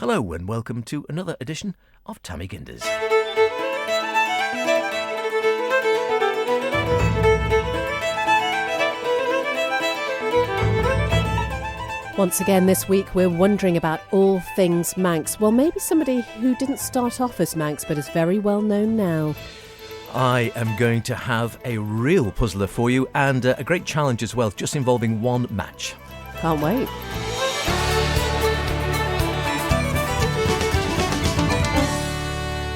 Hello and welcome to another edition of Mee Gindys. Once again this week we're wondering about all things Manx. Well, maybe somebody who didn't start off as Manx but is very well known now. I am going to have a real puzzler for you and a great challenge as well, just involving one match. Can't wait.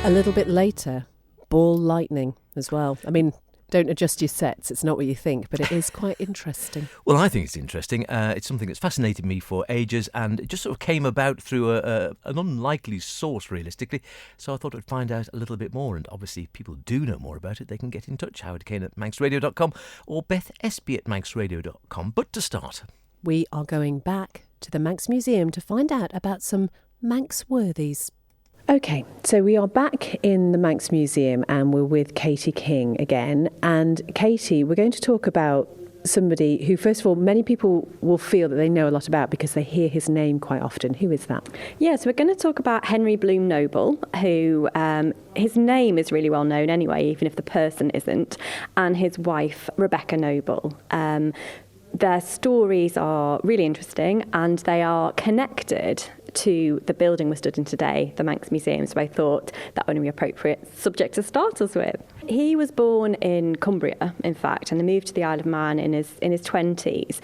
A little bit later, ball lightning as well. I mean, don't adjust your sets, it's not what you think, but it is quite interesting. Well, I think it's interesting. It's something that's fascinated me for ages, and it just sort of came about through an unlikely source, realistically. So I thought I'd find out a little bit more, and obviously if people do know more about it, they can get in touch. Howard Kane at manxradio.com or Beth Espy at manxradio.com. But to start, we are going back to the Manx Museum to find out about some Manx worthies. Okay, so we are back in the Manx Museum and we're with Katie King again. And Katie, we're going to talk about somebody who, first of all, many people will feel that they know a lot about because they hear his name quite often. Who is that? Yes, we're going to talk about Henry Bloom Noble, who his name is really well known anyway, even if the person isn't, and his wife, Rebecca Noble. Their stories are really interesting and they are connected to the building we're stood in today, the Manx Museum, so I thought that would be an appropriate subject to start us with. He was born in Cumbria, in fact, and moved to the Isle of Man in his 20s,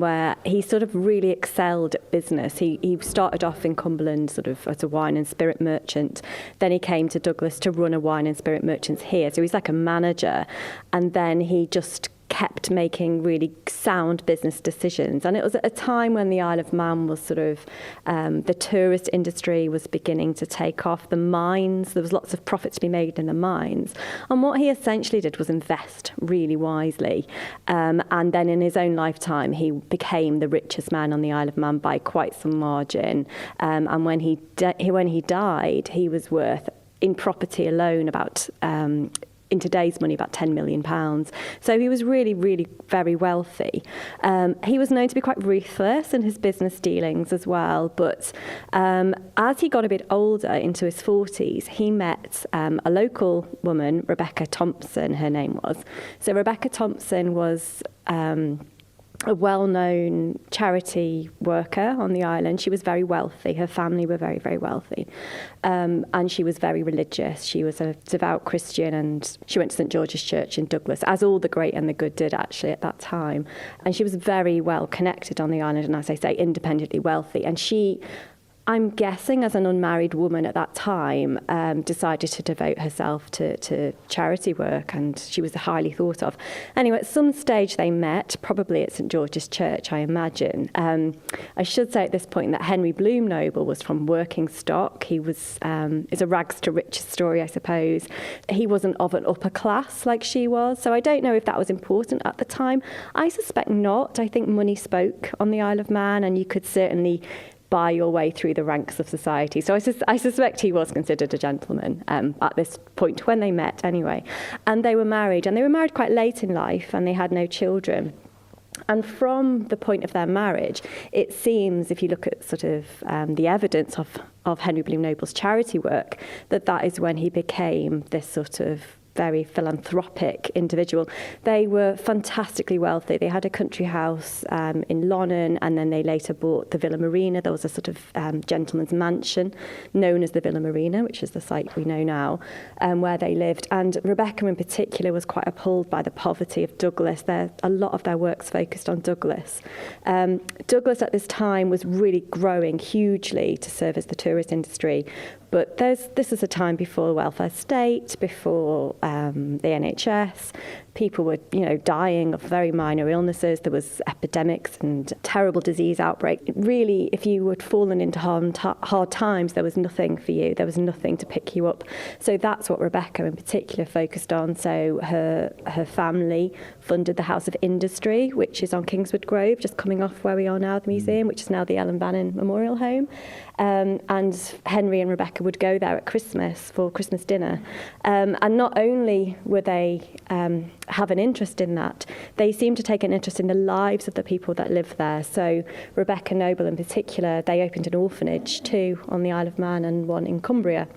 where he sort of really excelled at business. He started off in Cumberland sort of as a wine and spirit merchant. Then he came to Douglas to run a wine and spirit merchants here. So he's like a manager, and then he just kept making really sound business decisions. And it was at a time when the Isle of Man was sort of, the tourist industry was beginning to take off, the mines, there was lots of profit to be made in the mines. And what he essentially did was invest really wisely. And then in his own lifetime, he became the richest man on the Isle of Man by quite some margin. And when he died, he was worth, in property alone, about in today's money, about £10 million. So he was really, really very wealthy. He was known to be quite ruthless in his business dealings as well. But as he got a bit older, into his 40s, he met a local woman, Rebecca Thompson, her name was. So Rebecca Thompson was a well-known charity worker on the island. She was very wealthy. Her family were very, very wealthy. And she was very religious. She was a devout Christian and she went to St. George's Church in Douglas, as all the great and the good did actually at that time. And she was very well connected on the island and, as I say, independently wealthy. And she, I'm guessing as an unmarried woman at that time, decided to devote herself to charity work, and she was highly thought of. Anyway, at some stage they met, probably at St. George's Church, I imagine. I should say at this point that Henry Bloom Noble was from working stock. He was, it's a rags to riches story, I suppose. He wasn't of an upper class like she was, so I don't know if that was important at the time. I suspect not. I think money spoke on the Isle of Man, and you could certainly buy your way through the ranks of society. So I suspect he was considered a gentleman at this point when they met anyway. And they were married, and they were married quite late in life, and they had no children. And from the point of their marriage, it seems, if you look at sort of the evidence of Henry Bloom Noble's charity work, that is when he became this sort of very philanthropic individual. They were fantastically wealthy. They had a country house in Lonnon, and then they later bought the Villa Marina. There was a sort of gentleman's mansion known as the Villa Marina, which is the site we know now, where they lived. And Rebecca in particular was quite appalled by the poverty of Douglas. A lot of their works focused on Douglas. Douglas at this time was really growing hugely to serve as the tourist industry. But this is a time before the welfare state, before the NHS. People were, dying of very minor illnesses. There was epidemics and terrible disease outbreak. Really, if you had fallen into hard times, there was nothing for you. There was nothing to pick you up. So that's what Rebecca in particular focused on. So her family funded the House of Industry, which is on Kingswood Grove, just coming off where we are now, the museum, which is now the Ellen Bannon Memorial Home. And Henry and Rebecca would go there at Christmas for Christmas dinner. And not only were they have an interest in that. They seem to take an interest in the lives of the people that live there. So Rebecca Noble in particular, they opened an orphanage, 2 on the Isle of Man and 1 in Cumbria.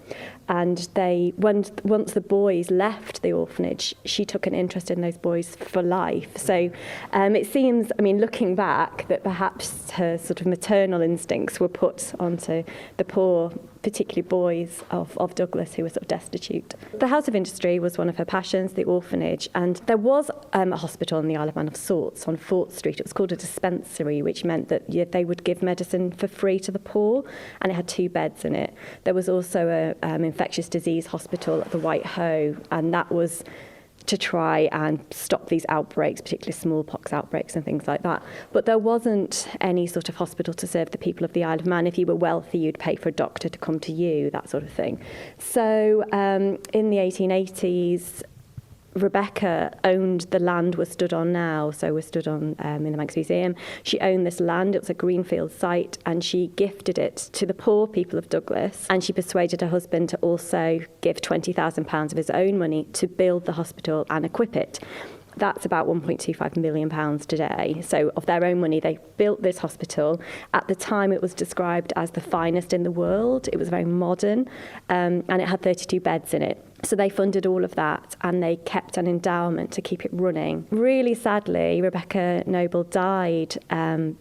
And once the boys left the orphanage, she took an interest in those boys for life. So it seems, looking back, that perhaps her sort of maternal instincts were put onto the poor, particularly boys of Douglas who were sort of destitute. The House of Industry was one of her passions, the orphanage, and there was a hospital in the Isle of Man of sorts on Fort Street. It was called a dispensary, which meant that they would give medicine for free to the poor, and it had 2 beds in it. There was also a infectious disease hospital at the White Hoe, and that was to try and stop these outbreaks, particularly smallpox outbreaks and things like that. But there wasn't any sort of hospital to serve the people of the Isle of Man. If you were wealthy, you'd pay for a doctor to come to you, that sort of thing. So in the 1880s, Rebecca owned the land we're stood on now, so we're stood on in the Manx Museum. She owned this land, it was a greenfield site, and she gifted it to the poor people of Douglas, and she persuaded her husband to also give £20,000 of his own money to build the hospital and equip it. That's about £1.25 million today. So of their own money, they built this hospital. At the time, it was described as the finest in the world. It was very modern, and it had 32 beds in it. So they funded all of that, and they kept an endowment to keep it running. Really sadly, Rebecca Noble died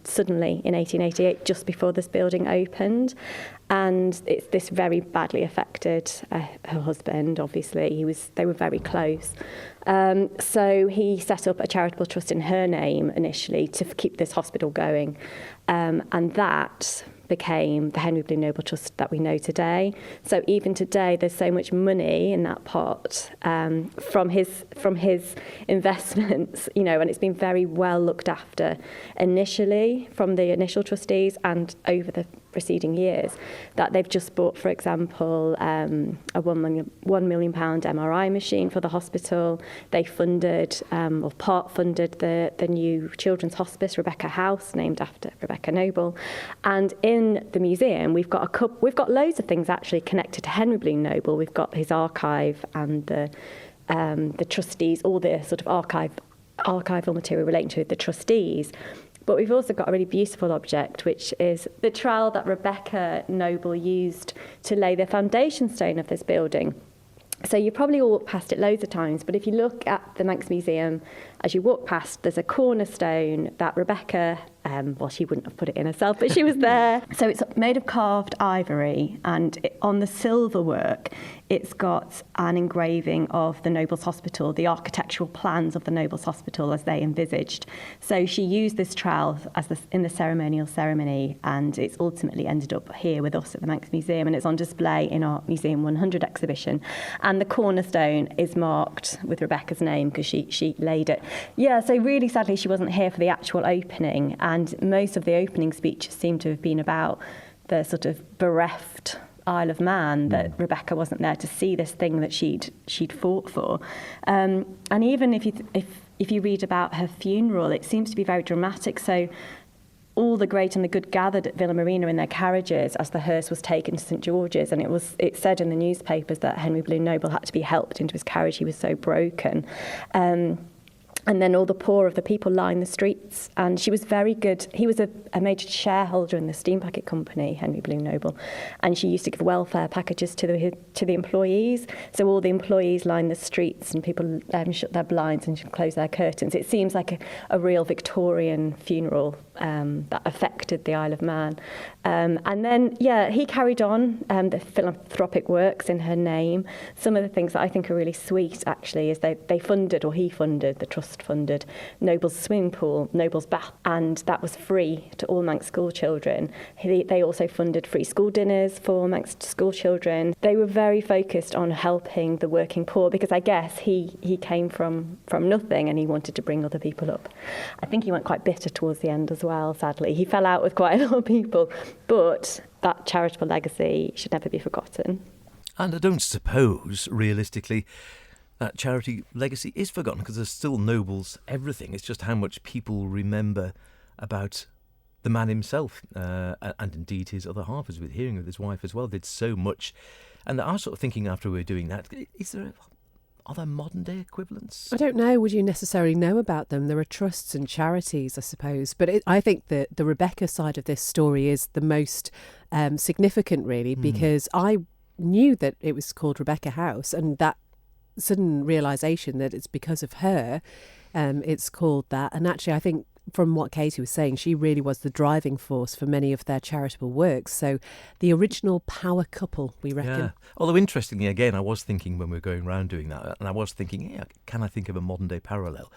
suddenly in 1888, just before this building opened. And this very badly affected her husband, obviously. They were very close. So he set up a charitable trust in her name initially to keep this hospital going. And that became the Henry Bloom Noble Trust that we know today. So even today, there's so much money in that pot from his investments, and it's been very well looked after initially from the initial trustees and over the preceding years, that they've just bought, for example, a £1 million MRI machine for the hospital. They funded, or part funded, the new children's hospice, Rebecca House, named after Rebecca Noble. And in the museum, we've got loads of things actually connected to Henry Bloom Noble. We've got his archive and the trustees, all the sort of archival material relating to the trustees. But we've also got a really beautiful object, which is the trowel that Rebecca Noble used to lay the foundation stone of this building. So you probably all walked past it loads of times, but if you look at the Manx Museum, as you walk past, there's a cornerstone that Rebecca, she wouldn't have put it in herself, but she was there. So it's made of carved ivory, and on the silver work, it's got an engraving of the Nobles Hospital, the architectural plans of the Nobles Hospital as they envisaged. So she used this trowel in the ceremonial ceremony, and it's ultimately ended up here with us at the Manx Museum, and it's on display in our Museum 100 exhibition. And the cornerstone is marked with Rebecca's name because she laid it. Yeah, so really sadly she wasn't here for the actual opening, and most of the opening speeches seem to have been about the sort of bereft Isle of Man, that Rebecca wasn't there to see this thing that she'd fought for. And even if you read about her funeral, it seems to be very dramatic. So all the great and the good gathered at Villa Marina in their carriages as the hearse was taken to St George's, and it said in the newspapers that Henry Bloom Noble had to be helped into his carriage. He was so broken. And then all the poor of the people lined the streets. And she was very good. He was a major shareholder in the steam packet company, Henry Bloom Noble. And she used to give welfare packages to the employees. So all the employees lined the streets, and people shut their blinds and closed their curtains. It seems like a real Victorian funeral that affected the Isle of Man. And then, he carried on the philanthropic works in her name. Some of the things that I think are really sweet, actually, is he funded, the trust funded Noble's swimming pool, Noble's bath, and that was free to all Manx school children. They also funded free school dinners for Manx school children. They were very focused on helping the working poor, because I guess he came from nothing and he wanted to bring other people up. I think he went quite bitter towards the end as well, sadly. He fell out with quite a lot of people, but that charitable legacy should never be forgotten. And I don't suppose, realistically, that charity legacy is forgotten, because there's still Nobles everything. It's just how much people remember about the man himself, and indeed his other half, as with hearing of his wife as well, did so much. And I was sort of thinking after we were doing that, is there Are there modern day equivalents? I don't know. Would you necessarily know about them? There are trusts and charities, I suppose. But I think that the Rebecca side of this story is the most significant, really, because I knew that it was called Rebecca House, and that sudden realisation that it's because of her it's called that. And actually, I think from what Katie was saying, she really was the driving force for many of their charitable works. So the original power couple, we reckon. Yeah. Although interestingly, again, I was thinking when we were going around doing that, and I was thinking, can I think of a modern day parallel?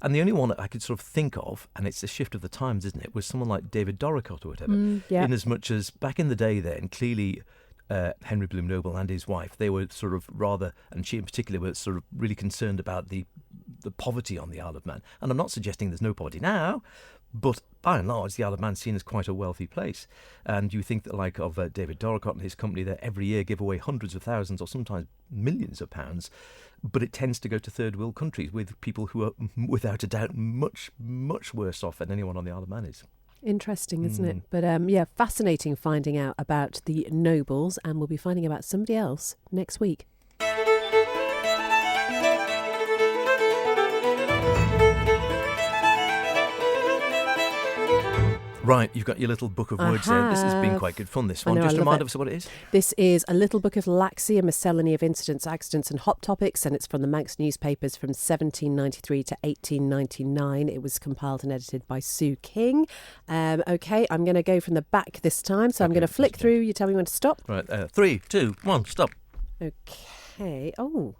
And the only one that I could sort of think of, and it's a shift of the times, isn't it, was someone like David Dorricott or whatever. In as much as back in the day then, clearly Henry Bloom Noble and his wife, they were sort of rather, and she in particular, was sort of really concerned about the poverty on the Isle of Man. And I'm not suggesting there's no poverty now, but by and large, the Isle of Man's seen as quite a wealthy place. And you think that like of David Dorricott and his company that every year give away hundreds of thousands or sometimes millions of pounds, but it tends to go to third world countries with people who are without a doubt much, much worse off than anyone on the Isle of Man is. Interesting, isn't it? But fascinating finding out about the Nobles, and we'll be finding about somebody else next week. Right, you've got your little book of words there. This has been quite good fun, this one. Just remind us what it is. This is a little book of Laxi, a miscellany of incidents, accidents and hot topics, and it's from the Manx newspapers from 1793 to 1899. It was compiled and edited by Sue King. Okay, I'm going to go from the back this time, so I'm going to flick through. You tell me when to stop. Right, 3, 2, 1, stop. Okay. Oh.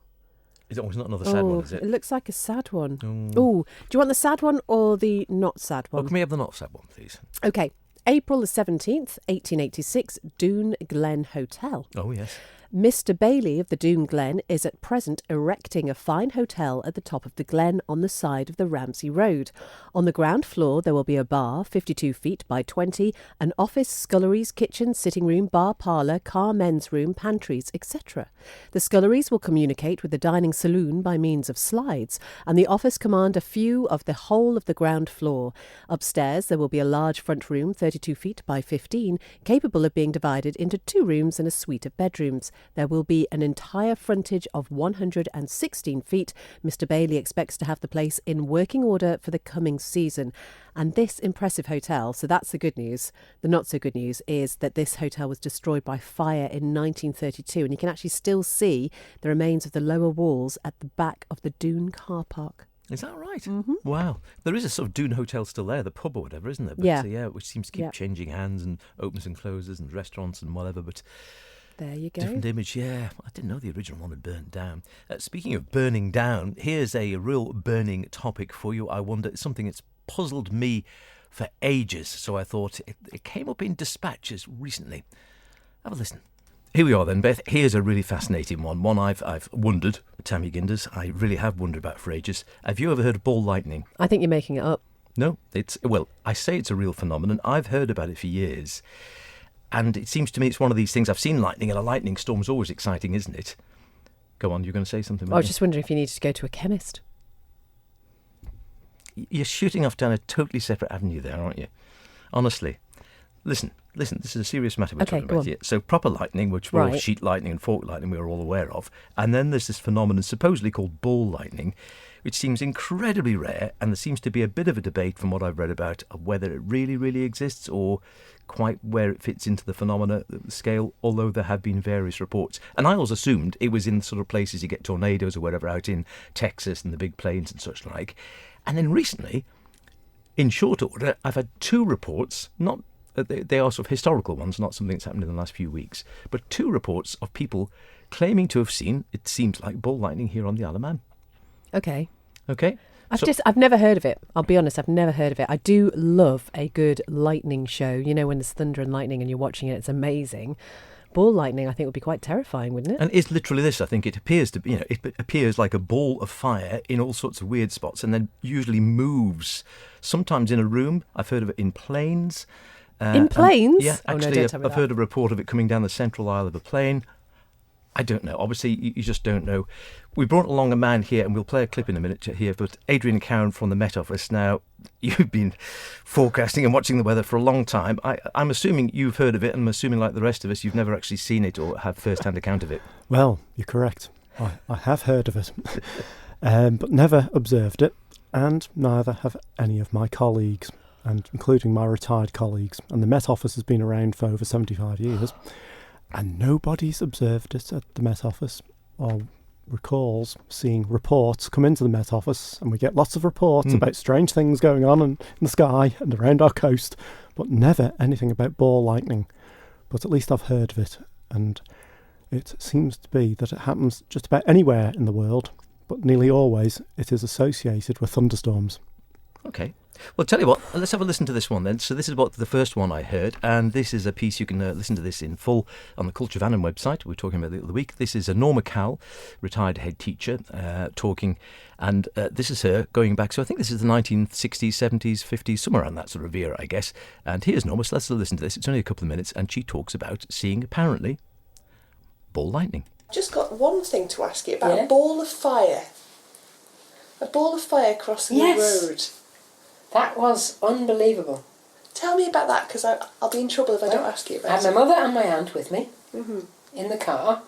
It's not another sad one, is it? It looks like a sad one. Oh, do you want the sad one or the not sad one? Well, can we have the not sad one, please? Okay. April the 17th, 1886, Doon Glen Hotel. Oh, yes. Mr. Bailey of the Doon Glen is at present erecting a fine hotel at the top of the glen on the side of the Ramsey Road. On the ground floor there will be a bar, 52 feet by 20, an office, sculleries, kitchen, sitting room, bar parlour, car men's room, pantries, etc. The sculleries will communicate with the dining saloon by means of slides, and the office command a view of the whole of the ground floor. Upstairs there will be a large front room, 32 feet by 15, capable of being divided into 2 rooms and a suite of bedrooms. There will be an entire frontage of 116 feet. Mr. Bailey expects to have the place in working order for the coming season. And this impressive hotel, so that's the good news. The not so good news is that this hotel was destroyed by fire in 1932, and you can actually still see the remains of the lower walls at the back of the Doon car park. Is that right? Mm-hmm. Wow. There is a sort of Doon hotel still there, the pub or whatever, isn't there? But, which seems to keep changing hands and opens and closes and restaurants and whatever, but... There you go. Different image, yeah. I didn't know the original one had burnt down. Speaking of burning down, here's a real burning topic for you. I wonder, it's something that's puzzled me for ages, so I thought it came up in dispatches recently. Have a listen. Here we are then, Beth. Here's a really fascinating one. One I've wondered, Mee Gindys, I really have wondered about for ages. Have you ever heard of ball lightning? I think you're making it up. No, I say it's a real phenomenon. I've heard about it for years. And it seems to me it's one of these things. I've seen lightning, and a lightning storm's always exciting, isn't it? Go on, you're going to say something. I was just wondering if you needed to go to a chemist. You're shooting off down a totally separate avenue there, aren't you? Honestly. Listen, this is a serious matter we're talking about here. So proper lightning, which we're all sheet lightning and fork lightning we're all aware of. And then there's this phenomenon supposedly called ball lightning, which seems incredibly rare, and there seems to be a bit of a debate from what I've read about of whether it really, really exists or quite where it fits into the phenomena scale, although there have been various reports. And I always assumed it was in sort of places you get tornadoes or whatever out in Texas and the big plains and such like. And then recently, in short order, I've had 2 reports, not they are sort of historical ones, not something that's happened in the last few weeks, but 2 reports of people claiming to have seen, it seems like, ball lightning here on the Isle of Man. Okay. I've never heard of it. I'll be honest, I've never heard of it. I do love a good lightning show. You know, when there's thunder and lightning and you're watching it, it's amazing. Ball lightning, I think, would be quite terrifying, wouldn't it? And it's literally this. I think it appears to be, it appears like a ball of fire in all sorts of weird spots, and then usually moves. Sometimes in a room. I've heard of it in planes. In planes? Yeah, actually, I've heard a report of it coming down the central aisle of a plane. I don't know. Obviously, you just don't know. We brought along a man here, and we'll play a clip in a minute here, but Adrian Cowan from the Met Office. Now, you've been forecasting and watching the weather for a long time. I'm assuming you've heard of it, and I'm assuming, like the rest of us, you've never actually seen it or have first-hand account of it. Well, you're correct. I have heard of it, but never observed it, and neither have any of my colleagues, and including my retired colleagues. And the Met Office has been around for over 75 years, and nobody's observed it at the Met Office or recalls seeing reports come into the Met Office, and we get lots of reports about strange things going on in the sky and around our coast, but never anything about ball lightning. But at least I've heard of it, and it seems to be that it happens just about anywhere in the world, but nearly always it is associated with thunderstorms. Okay. Well, tell you what, let's have a listen to this one then. So this is what the first one I heard, and this is a piece, you can listen to this in full on the Culture Vannon website. We were talking about the other week. This is Norma Cowell, retired head teacher, talking, and this is her going back, so I think this is the 1960s, 70s, 50s, somewhere around that sort of era, I guess. And here's Norma, so let's listen to this. It's only a couple of minutes, and she talks about seeing, apparently, ball lightning. Just got one thing to ask you about a ball of fire. A ball of fire crossing the road. That was unbelievable. Tell me about that, because I'll be in trouble if I don't ask you about it. I had my mother and my aunt with me in the car.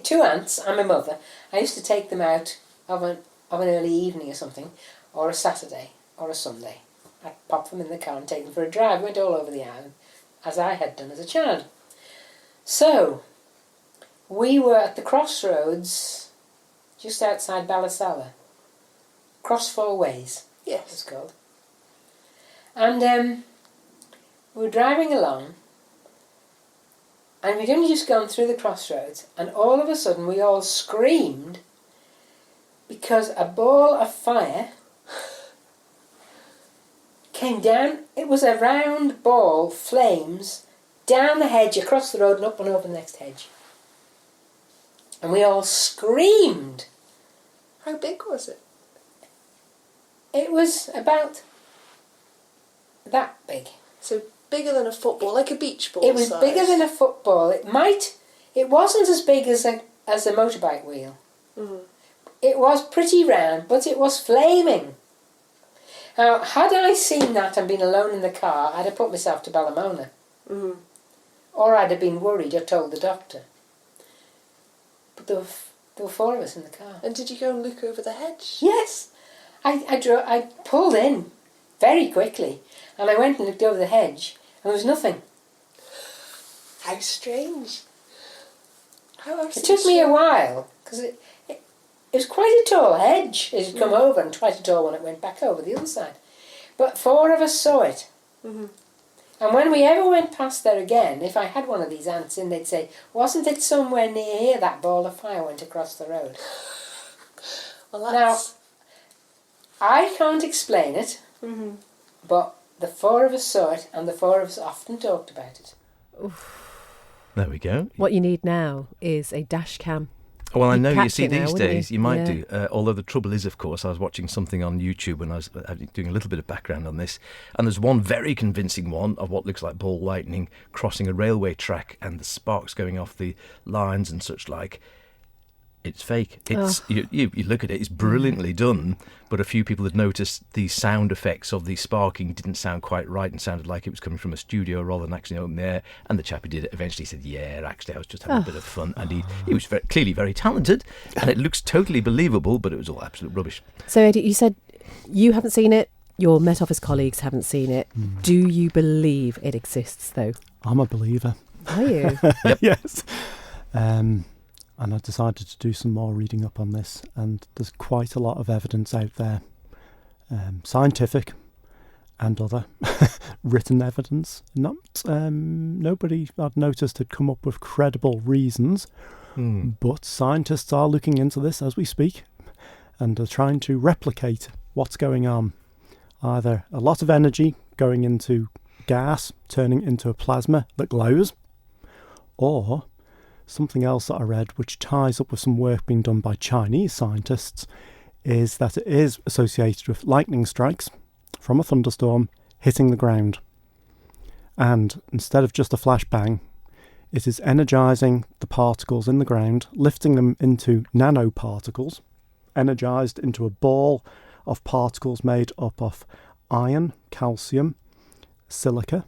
Two aunts and my mother. I used to take them out of an early evening or something, or a Saturday or a Sunday. I'd pop them in the car and take them for a drive. Went all over the island, as I had done as a child. So, we were at the crossroads just outside Ballasalla. Cross Four Ways. Yes. It's called. And we were driving along, and we'd only just gone through the crossroads, and all of a sudden we all screamed because a ball of fire came down. It was a round ball, flames, down the hedge, across the road and up and over the next hedge. And we all screamed. How big was it? It was about that big. So bigger than a football, like a beach ball. It was size. bigger than a football. It wasn't as big as a motorbike wheel. It was pretty round, but it was flaming. Now, had I seen that and been alone in the car, I'd have put myself to Ballamona. Or I'd have been worried or told the doctor. But there were four of us in the car. And did you go and look over the hedge? Yes. I pulled in very quickly, and I went and looked over the hedge, and there was nothing. How strange. It took me a while, because it was quite a tall hedge. It had come over, and twice a tall when it went back over the other side. But four of us saw it. And when we ever went past there again, if I had one of these ants in, they'd say, wasn't it somewhere near here that ball of fire went across the road? Well, that's... Now, I can't explain it, but the four of us saw it, and the four of us often talked about it. There we go. What you need now is a dash cam. Well, I You'd know, you catch see, it now, these wouldn't days you? you might Yeah. do. Although the trouble is, of course, I was watching something on YouTube when I was doing a little bit of background on this, and there's one very convincing one of what looks like ball lightning crossing a railway track and the sparks going off the lines and such like. It's fake. It's you look at it, it's brilliantly done, but a few people had noticed the sound effects of the sparking didn't sound quite right and sounded like it was coming from a studio rather than actually open there. And the chap who did it eventually said, yeah, actually I was just having a bit of fun. And he was clearly very talented, and it looks totally believable, but it was all absolute rubbish. So, Eddie, you said you haven't seen it, your Met Office colleagues haven't seen it. Do you believe it exists, though? I'm a believer. Are you? Yes. And I decided to do some more reading up on this, and there's quite a lot of evidence out there, scientific and other written evidence. Nobody I'd noticed had come up with credible reasons, but scientists are looking into this as we speak, and are trying to replicate what's going on. Either a lot of energy going into gas, turning into a plasma that glows, or something else that I read, which ties up with some work being done by Chinese scientists, is that it is associated with lightning strikes from a thunderstorm hitting the ground. And instead of just a flashbang, it is energizing the particles in the ground, lifting them into nanoparticles, energized into a ball of particles made up of iron, calcium, silica,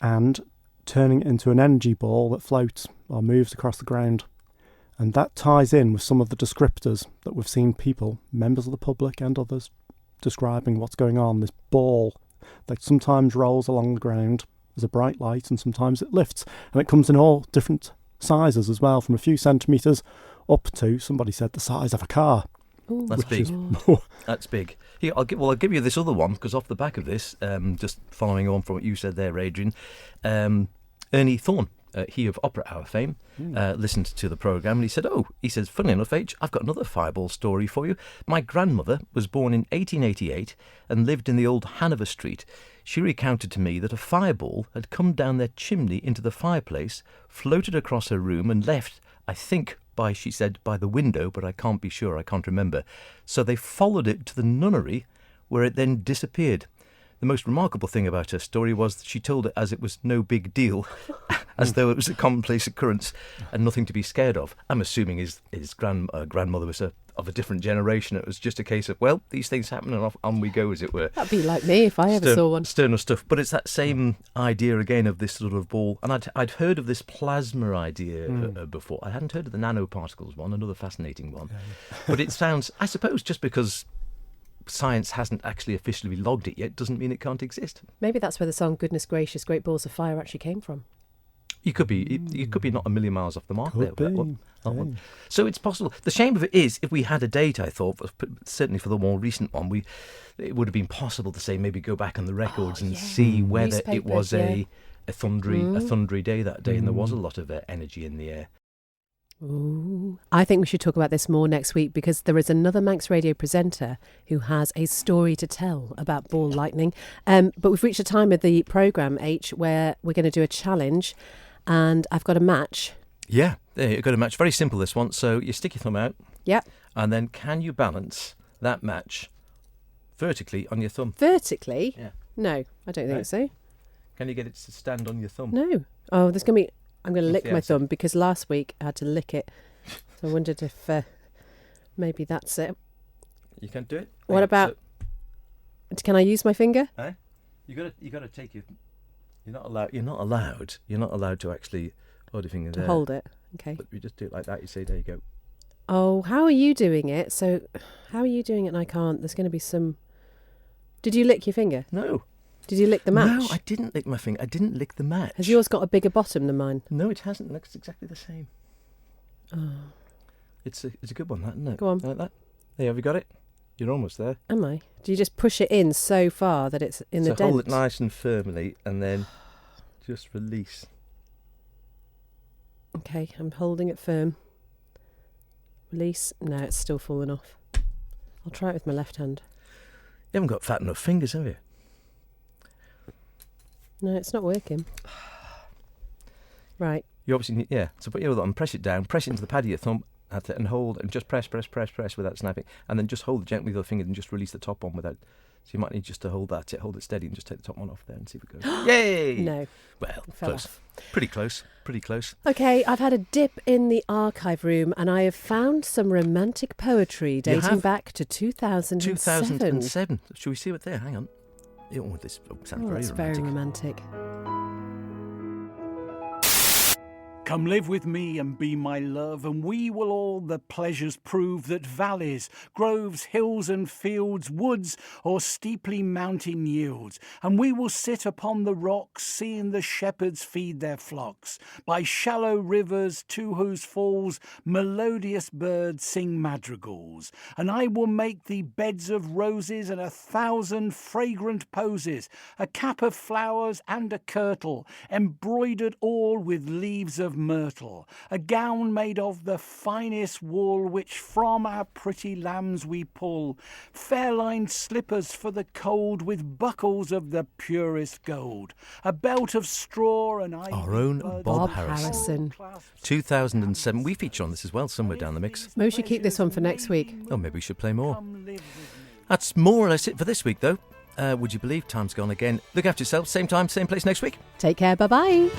and turning into an energy ball that floats or moves across the ground. And that ties in with some of the descriptors that we've seen people, members of the public and others, describing what's going on. This ball that sometimes rolls along the ground as a bright light, and sometimes it lifts. And it comes in all different sizes as well, from a few centimetres up to, somebody said, the size of a car. Ooh, That's big. That's big. Here, I'll give you this other one, because off the back of this, just following on from what you said there, Adrian, Ernie Thorne, he of Opera Hour fame, listened to the programme, and he says, funny enough, H, I've got another fireball story for you. My grandmother was born in 1888 and lived in the old Hanover Street. She recounted to me that a fireball had come down their chimney into the fireplace, floated across her room and left, I think, she said, by the window, but I can't be sure, I can't remember. So they followed it to the nunnery, where it then disappeared. The most remarkable thing about her story was that she told it as it was no big deal, as though it was a commonplace occurrence and nothing to be scared of. I'm assuming his grandmother was of a different generation. It was just a case of, well, these things happen and on we go, as it were. That'd be like me if I ever saw one. Sterner stuff. But it's that same idea again of this sort of ball. And I'd heard of this plasma idea before. I hadn't heard of the nanoparticles one, another fascinating one. Yeah. But it sounds, I suppose, just because science hasn't actually officially logged it yet doesn't mean it can't exist. Maybe that's where the song "Goodness Gracious, Great Balls of Fire" actually came from. You could be not a million miles off the mark there. Could be. That one. So it's possible. The shame of it is, if we had a date, I thought, certainly for the more recent one, it would have been possible to say, maybe go back on the records and see whether it was a thundery day that day, and there was a lot of energy in the air. Ooh. I think we should talk about this more next week, because there is another Manx Radio presenter who has a story to tell about ball lightning. But we've reached a time of the programme, H, where we're going to do a challenge, and I've got a match. Yeah, you've got a match. Very simple, this one. So you stick your thumb out. Yep. And then can you balance that match vertically on your thumb? Vertically? Yeah. No, I don't think so. Can you get it to stand on your thumb? No. Oh, I'm going to lick my thumb, because last week I had to lick it. So I wondered if maybe that's it. You can't do it? What about... Can I use my finger? You got to take your... You're not allowed to actually hold your finger there. Hold it. Okay. But you just do it like that. You say, there you go. Oh, how are you doing it? So, how are you doing it and I can't? There's going to be some... Did you lick your finger? No. Did you lick the match? No, I didn't lick my finger. I didn't lick the match. Has yours got a bigger bottom than mine? No, it hasn't. It looks exactly the same. Oh. It's a good one, that, isn't it? Go on. Like that. There, have you got it? You're almost there. Am I? Do you just push it in so far that it's in the dent? So hold it nice and firmly and then just release. Okay, I'm holding it firm. Release. No, it's still falling off. I'll try it with my left hand. You haven't got fat enough fingers, have you? No, it's not working. Right. You obviously need, yeah. So put your other arm, press it down, press it into the pad of your thumb, that's it, and hold, and just press without snapping, and then just hold it gently with your finger and just release the top one without. So you might need just to hold it steady, and just take the top one off there and see if it goes. Yay! No. Well, Fell close. off. Pretty close. Okay, I've had a dip in the archive room and I have found some romantic poetry dating back to 2007. 2007. Shall we see what's there? Hang on. Oh, this sounds very it's romantic. very romantic. Come live with me and be my love, and we will all the pleasures prove that valleys, groves, hills and fields, woods or steeply mountain yields. And we will sit upon the rocks, seeing the shepherds feed their flocks, by shallow rivers to whose falls melodious birds sing madrigals. And I will make thee beds of roses and 1,000 fragrant posies, a cap of flowers and a kirtle, embroidered all with leaves of myrtle, a gown made of the finest wool, which from our pretty lambs we pull, fair-lined slippers for the cold, with buckles of the purest gold, a belt of straw and ivy. Our own Bob Harrison. 2007. We feature on this as well, somewhere down the mix. Maybe we should keep this one for next week. Oh, maybe we should play more. That's more or less it for this week, though. Would you believe time's gone again? Look after yourself. Same time, same place next week. Take care. Bye-bye.